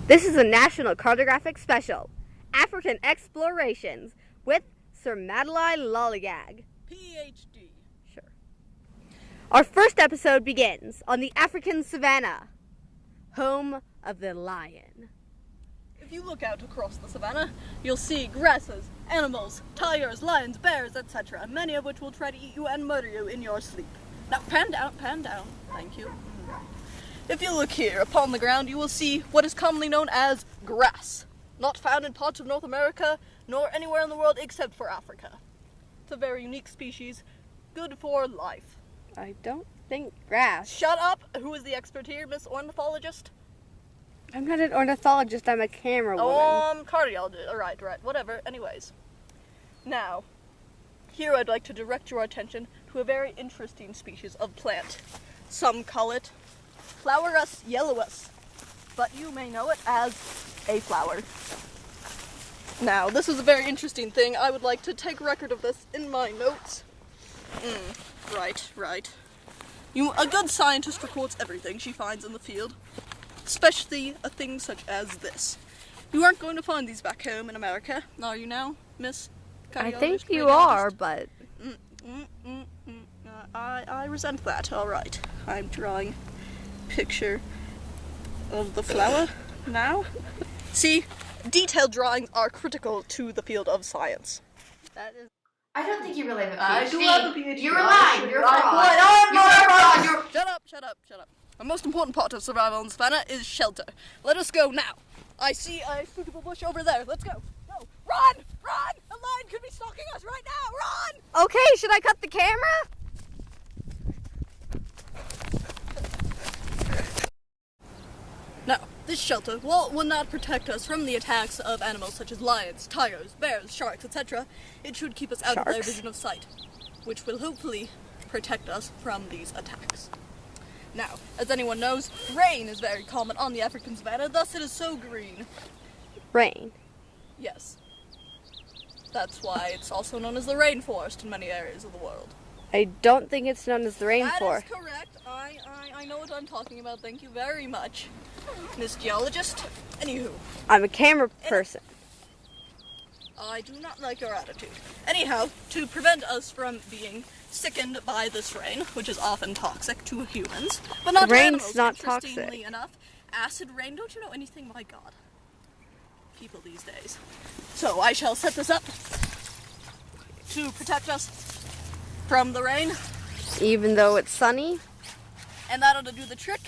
This is a National Cartographic Special, African Explorations, with Sir Madeline Lollygag, Ph.D. Sure. Our first episode begins on the African savannah, home of the lion. If you look out across the savannah, you'll see grasses, animals, tigers, lions, bears, etc., many of which will try to eat you and murder you in your sleep. Now, pan down, thank you. If you look here upon the ground, you will see what is commonly known as grass, not found in parts of North America, nor anywhere in the world except for Africa. It's a very unique species, good for life. I don't think grass. Shut up! Who is the expert here, Miss Ornithologist? I'm not an ornithologist, I'm a camera woman. Cardiologist. Alright, whatever. Anyways. Now, here I'd like to direct your attention to a very interesting species of plant. Some call it Flowerus yellowus, but you may know it as a flower. Now, this is a very interesting thing. I would like to take record of this in my notes. Right. A good scientist records everything she finds in the field, especially a thing such as this. You aren't going to find these back home in America, are you now, Miss I think you are, but... I resent that. Alright, I'm drawing picture of the flower now. See, detailed drawings are critical to the field of science. That is... I don't think you really have a PhD. I do have a PhD. You're lying. You're a fraud. You're a fraud. Shut up. The most important part of survival in savannah is shelter. Let us go now. I see a suitable bush over there. Let's go. Go. Run! A lion could be stalking us right now. Run! Okay, should I cut the camera? Now, this shelter, while it will not protect us from the attacks of animals such as lions, tigers, bears, sharks, etc., it should keep us out of their vision of sight, which will hopefully protect us from these attacks. Now, as anyone knows, rain is very common on the African savannah, thus it is so green. Rain? Yes. That's why it's also known as the rainforest in many areas of the world. I don't think it's known as the rainforest. That is correct. I know what I'm talking about. Thank you very much, Miss Geologist. Anywho. I'm a camera person. I do not like your attitude. Anyhow, to prevent us from being sickened by this rain, which is often toxic to humans, but not to animals. Rain's not interestingly toxic. enough, acid rain, don't you know anything? My God. People these days. So I shall set this up to protect us from the rain. Even though it's sunny? And that ought to do the trick.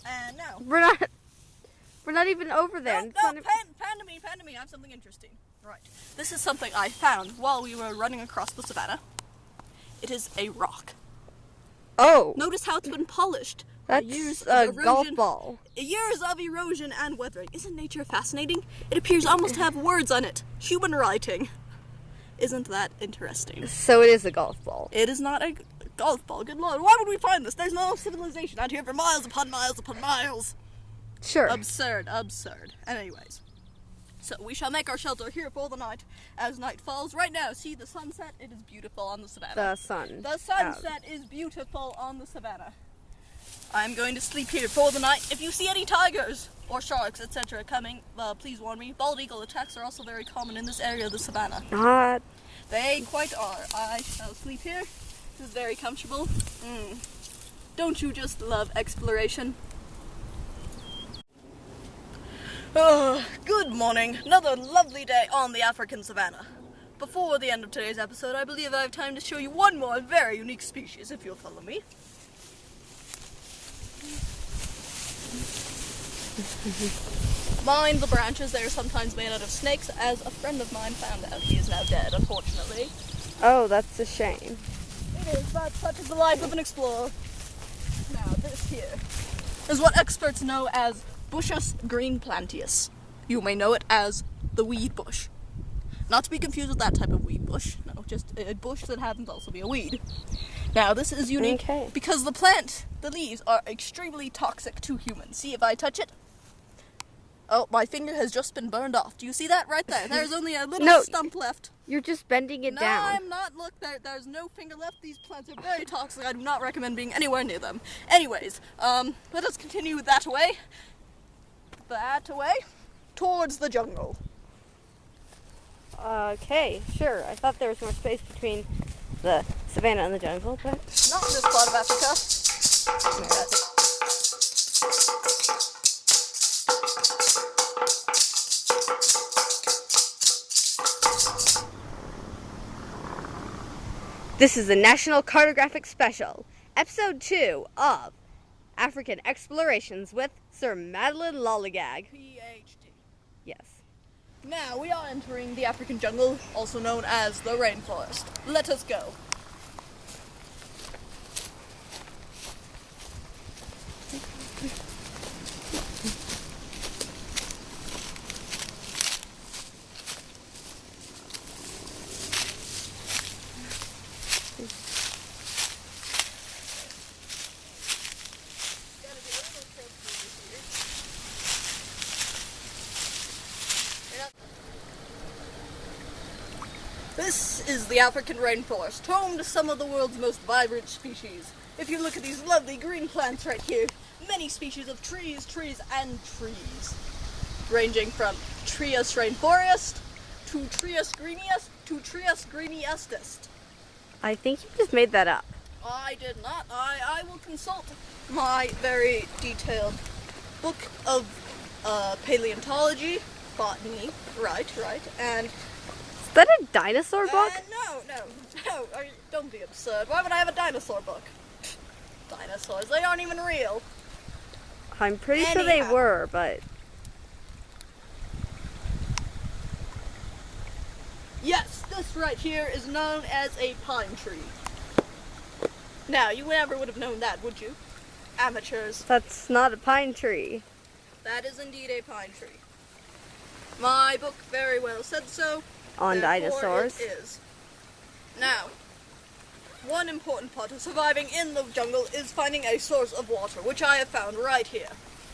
And now. We're not even over there. Pan to me. I have something interesting. Right. This is something I found while we were running across the savannah. It is a rock. Oh. Notice how it's been polished. That's a golf ball. Years of erosion and weathering. Isn't nature fascinating? It appears almost to have words on it. Human writing. Isn't that interesting? So it is a golf ball. It is not a golf ball. Good Lord. Why would we find this? There's no civilization out here for miles upon miles. Sure. Absurd. Anyways. So we shall make our shelter here for the night as night falls. Right now, see the sunset? It is beautiful on the savannah. The sunset is beautiful on the savannah. I'm going to sleep here for the night. If you see any tigers or sharks, etc. coming, please warn me. Bald eagle attacks are also very common in this area of the savannah. Not. They quite are. I shall sleep here. This is very comfortable. Don't you just love exploration? Good morning. Another lovely day on the African savannah. Before the end of today's episode, I believe I have time to show you one more very unique species, if you'll follow me. Mind the branches, they are sometimes made out of snakes, as a friend of mine found out. He is now dead, unfortunately. Oh, that's a shame. It is, but such is the life of an explorer. Now, this here is what experts know as Buschus greenplantius. You may know it as the weed bush. Not to be confused with that type of weed bush. No, just a bush that happens to also be a weed. Now, this is unique because the leaves are extremely toxic to humans. See if I touch it? Oh, my finger has just been burned off. Do you see that right there? There's only a little stump left. You're just bending it down. No, I'm not. Look, there's no finger left. These plants are very toxic. I do not recommend being anywhere near them. Anyways, let us continue that way. towards the jungle. Okay, sure. I thought there was more space between the savannah and the jungle, but Not in this part of Africa. this is the National Cartographic Special, Episode 2 of African Explorations with Sir Madeline Lollygag. Ph.D. Yes. Now we are entering the African jungle, also known as the rainforest. Let us go. This is the African rainforest, home to some of the world's most vibrant species. If you look at these lovely green plants right here, many species of trees, and trees. Ranging from Trias rainforest to Trias greeniest to Trias greeniestest. I think you just made that up. I did not. I will consult my very detailed book of paleontology, botany, right, and Is that a dinosaur book? no, don't be absurd. Why would I have a dinosaur book? Dinosaurs, they aren't even real. I'm pretty sure they Anyhow. were, but Yes, this right here is known as a pine tree. Now, you never would have known that, would you? Amateurs. that's not a pine tree. That is indeed a pine tree. My book very well said so. On Therefore dinosaurs. It is. Now, one important part of surviving in the jungle is finding a source of water, which I have found right here.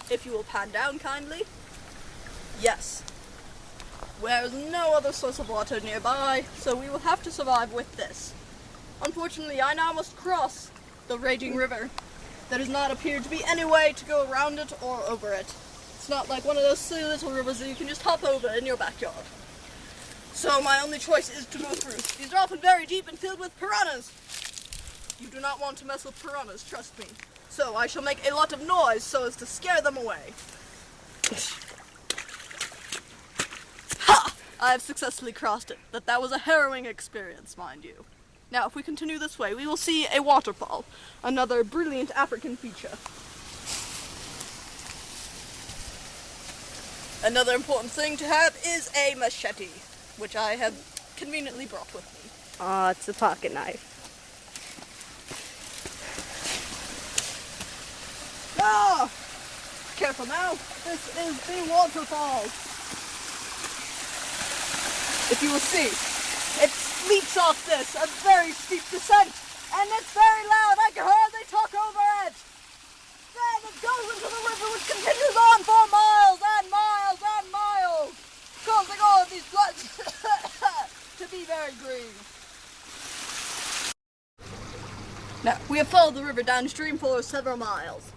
If you will pan down kindly. Yes. There's no other source of water nearby, so we will have to survive with this. Unfortunately, I now must cross the raging river. There does not appear to be any way to go around it or over it. It's not like one of those silly little rivers that you can just hop over in your backyard. So my only choice is to go through. These are often very deep and filled with piranhas. You do not want to mess with piranhas, trust me. So I shall make a lot of noise so as to scare them away. Ha! I have successfully crossed it. That was a harrowing experience, mind you. Now, if we continue this way, we will see a waterfall, another brilliant African feature. Another important thing to have is a machete, which I have conveniently brought with me. Aw, it's a pocket knife. Ah! Careful now. This is the waterfall. If you will see, it leaps off this, a very steep descent, and it's very loud. I can hardly talk over it. Then it goes into the river, which continues on for miles and miles and miles, causing all of these floods to be very green. Now, we have followed the river downstream for several miles,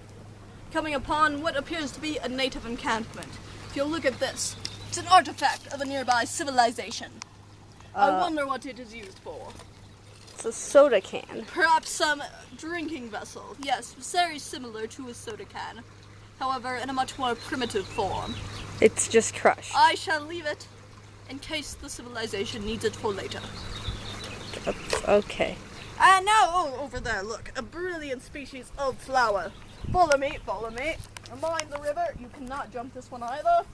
coming upon what appears to be a native encampment. If you'll look at this, it's an artifact of a nearby civilization. I wonder what it is used for. It's a soda can. Perhaps some drinking vessel. Yes, very similar to a soda can. However, in a much more primitive form. It's just crushed. I shall leave it in case the civilization needs it for later. Okay. And now, over there, look, a brilliant species of flower. Follow me, follow me. Mind the river, you cannot jump this one either.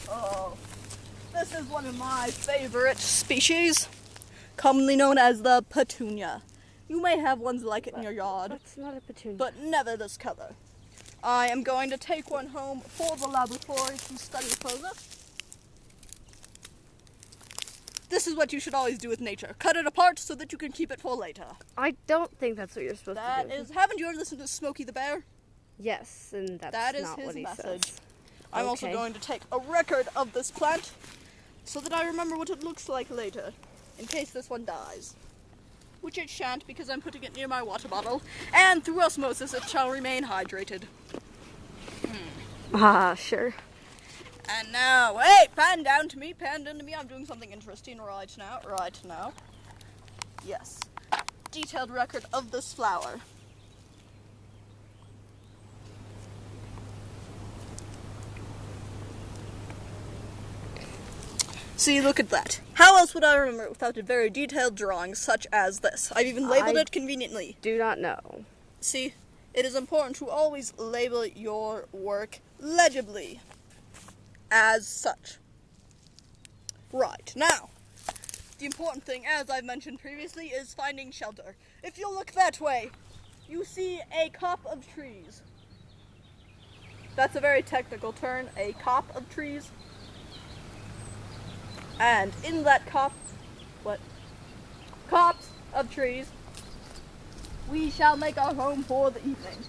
Oh, this is one of my favorite species, commonly known as the petunia. You may have ones like it in your yard, That's not a petunia. but never this color. I am going to take one home for the laboratory to study further. This is what you should always do with nature. Cut it apart so that you can keep it for later. I don't think that's what you're supposed to do. Haven't you ever listened to Smokey the Bear? Yes, and that's That is not his what he message. says. I'm also Okay. going to take a record of this plant so that I remember what it looks like later. in case this one dies. Which it shan't, because I'm putting it near my water bottle, and through osmosis it shall remain hydrated. Ah, sure. And now, hey, pan down to me, I'm doing something interesting right now. Yes. Detailed record of this flower. See, look at that. How else would I remember it without a very detailed drawing such as this? I've even labeled it conveniently. Do not know. See, it is important to always label your work legibly. As such. Right, now, the important thing, as I've mentioned previously, is finding shelter. If you look that way, you see a copse of trees. That's a very technical term, a copse of trees. And in that copse of trees, we shall make our home for the evening.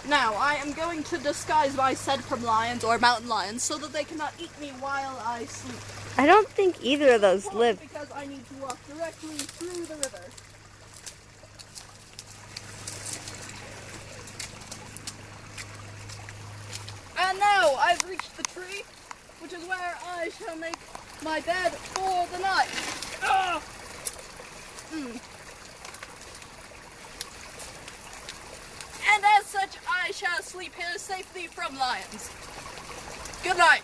Now, I am going to disguise my scent from lions or mountain lions so that they cannot eat me while I sleep. I don't think either of those live. Because I need to walk directly through the river. And now I've reached the tree, which is where I shall make my bed for the night. And as such, I shall sleep here safely from lions. Good night.